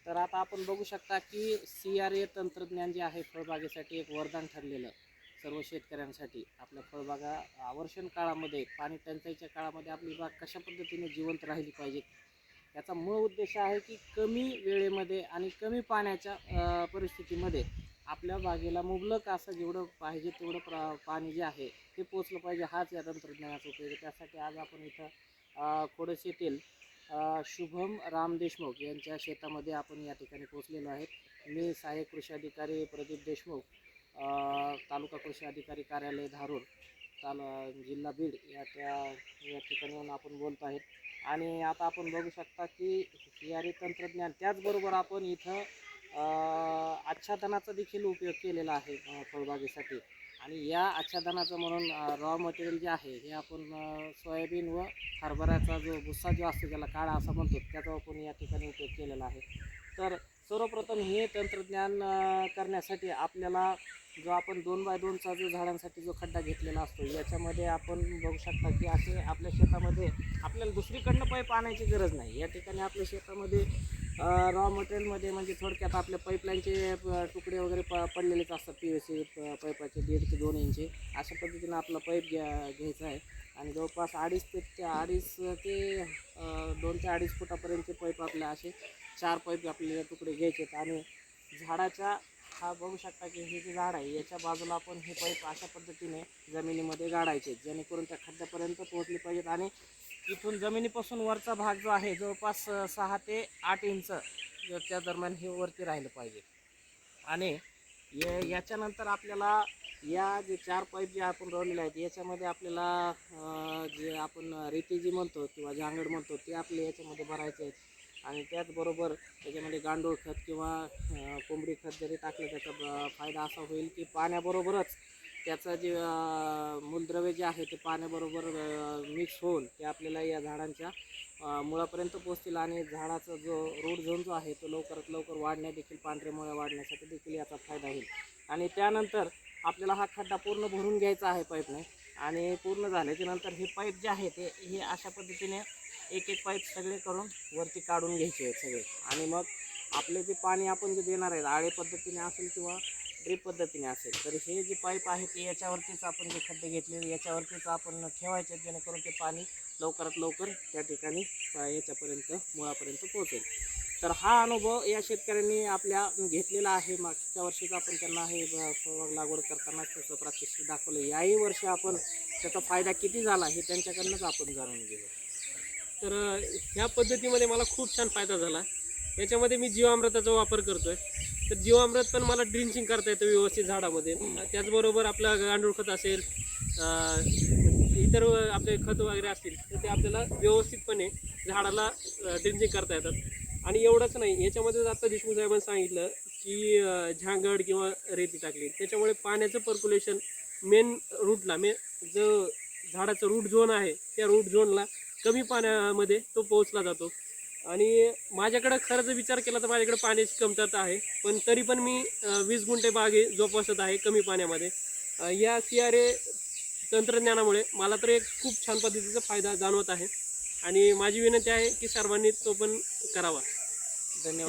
तर आता आपण बघू शकता की CRA तंत्रज्ञान जे आहे फळबागेसाठी एक वरदान ठरलेलं सर्व शेतकऱ्यांसाठी. आपल्या फळबागा आवर्षण काळामध्ये पाणी टंचाईच्या काळामध्ये आपली बाग कशा पद्धतीने जिवंत राहिली पाहिजे, याचा मूळ उद्देश आहे की कमी वेळेमध्ये आणि कमी पाण्याच्या परिस्थितीमध्ये आपल्या बागेला मुबलक असं जेवढं पाहिजे तेवढं पाणी जे आहे ते पोचलं पाहिजे, हाच या तंत्रज्ञानाचा उपयोग आहे. त्यासाठी आज आपण इथं खोडस येथील शुभम राम देशमुख यांच्या शेतामध्ये आपण या ठिकाणी पोहोचलेलो आहे. मी सहाय्यक कृषी अधिकारी प्रदीप देशमुख, तालुका कृषी अधिकारी कार्यालय धारूर, जिल्हा बीड या ठिकाणी आपण बोलत आहेत. आणि आता आपण बघू शकता की CRA तंत्रज्ञान त्याचबरोबर आपण इथं आच्छादनाचा देखील उपयोग केलेला आहे फळबागेसाठी. आणि या आच्छादनाचं म्हणून रॉ मटेरियल जे आहे हे आपण सोयाबीन व हरभऱ्याचा जो भुस्सा जो असतो त्याला काळा असं म्हणतो, त्याचा आपण या ठिकाणी उपयोग केलेला आहे. तर सर्वप्रथम हे तंत्रज्ञान करण्यासाठी आपल्याला जो आपण 2x2चा जो झाडांसाठी जो खड्डा घेतलेला असतो, याच्यामध्ये आपण बघू शकता की असे आपल्या शेतामध्ये आपल्याला दुसरीकडनं पाईप आणायची गरज नाही. या ठिकाणी आपल्या शेतामध्ये रॉ मटेरियलमध्ये म्हणजे थोडक्यात आपल्या पाईपलाईनचे तुकडे वगैरे पडलेलेच असतात, PVC पाईपाचे 1.5 ते 2 इंच अशा पद्धतीनं आपला पाईप घ्यायचा आहे. आणि जवळपास 2.5 ते 2 फुटापर्यंतचे पाईप आपल्या असे 4 पाईप आपल्याला तुकडे घ्यायचे आहेत. आणि झाडाच्या हा बघू शकता की हे जे झाड आहे याच्या बाजूला आपण हे पाईप अशा पद्धतीने जमिनीमध्ये गाडायचे जेणेकरून त्या खड्ड्यापर्यंत पोहोचले पाहिजेत. आणि इथून जमिनीपासून वरचा भाग जो आहे जवळपास 6 ते 8 इंच त्या दरम्यान हे वरती राहिलं पाहिजे. आणि याच्यानंतर आपल्याला या जे 4 पाईप जे आपण रोवलेले आहेत याच्यामध्ये आपल्याला जे आपण रेती जी म्हणतो किंवा झांगड म्हणतो ते आपले याच्यामध्ये भरायचे आहेत. आणि त्याचबरोबर त्याच्यामध्ये गांडूळ खत किंवा कोंबडी खत जरी टाकलं त्याचा फायदा असा होईल की पाण्याबरोबरच त्याचं जे मूलद्रव्य जे आहे ते पाण्याबरोबर मिक्स होऊन ते आपल्याला या झाडांच्या मुळापर्यंत पोचतील. आणि झाडाचा जो रूट झोन जो आहे तो लवकरात लवकर वाढण्या देखील पांढऱ्या मुळ्या वाढण्यासाठी देखील याचा फायदा होईल. आणि त्यानंतर आपल्याला हा खड्डा पूर्ण भरून घ्यायचा आहे पाईपने. आणि पूर्ण झाल्याच्या नंतर हे पाईप जे आहे ते हे अशा पद्धतीने एक एक पाईप सगळे करून वरती काढून घ्यायचे आहेत सगळे. आणि मग आपले जे पाणी आपण जे देणार आहे आळे पद्धतीने असेल किंवा ड्रीप पद्धतीने असेल तर हे जे पाईप आहे ते याच्यावरतीच आपण जे खड्डे घेतलेले याच्यावरतीच आपण ठेवायचे जेणेकरून ते पाणी लवकरात लवकर त्या ठिकाणी याच्यापर्यंत मुळापर्यंत पोहोचेल. तर हा अनुभव या शेतकऱ्यांनी आपल्या घेतलेला आहे. मागच्या वर्षीच आपण त्यांना हे फळबाग लागवड करतानाच त्याचं प्रात्यक्षिक दाखवलं. याही वर्षी आपण त्याचा फायदा किती झाला हे त्यांच्याकडनंच आपण जाणून घेऊ. तर ह्या पद्धतीमध्ये मला खूप छान फायदा झाला. याच्यामध्ये मी जीवामृताचा वापर करतो आहे. तर जीवामृत पण मला ड्रिंचिंग करता येतं व्यवस्थित झाडामध्ये. त्याचबरोबर आपलं गांडूळ खत असेल, इतर आपले खत वगैरे असतील तर ते आपल्याला व्यवस्थितपणे झाडाला ड्रिंचिंग करता येतात. आणि एवढंच नाही, याच्यामध्ये आता देशमुख साहेबांनी सांगितलं की झांगड किंवा रेती टाकली त्याच्यामुळे पाण्याचं पर्क्युलेशन मेन रूटला जो झाडाचं रूट झोन आहे त्या रूट झोनला कमी पाण्यामध्ये तो पोहोचला जातो. आणि माझ्याकडं खरंच विचार केला तर माझ्याकडे पाण्याची कमतरता आहे, पण तरी पण मी 20 गुंठे बागे जोपासत आहे कमी पाण्यामध्ये. या CRA तंत्रज्ञानामुळे मला तर एक खूप छान पद्धतीचा फायदा जाणवत आहे. आणि माझी विनंती आहे की सर्वांनी तो पण करावा. धन्यवाद.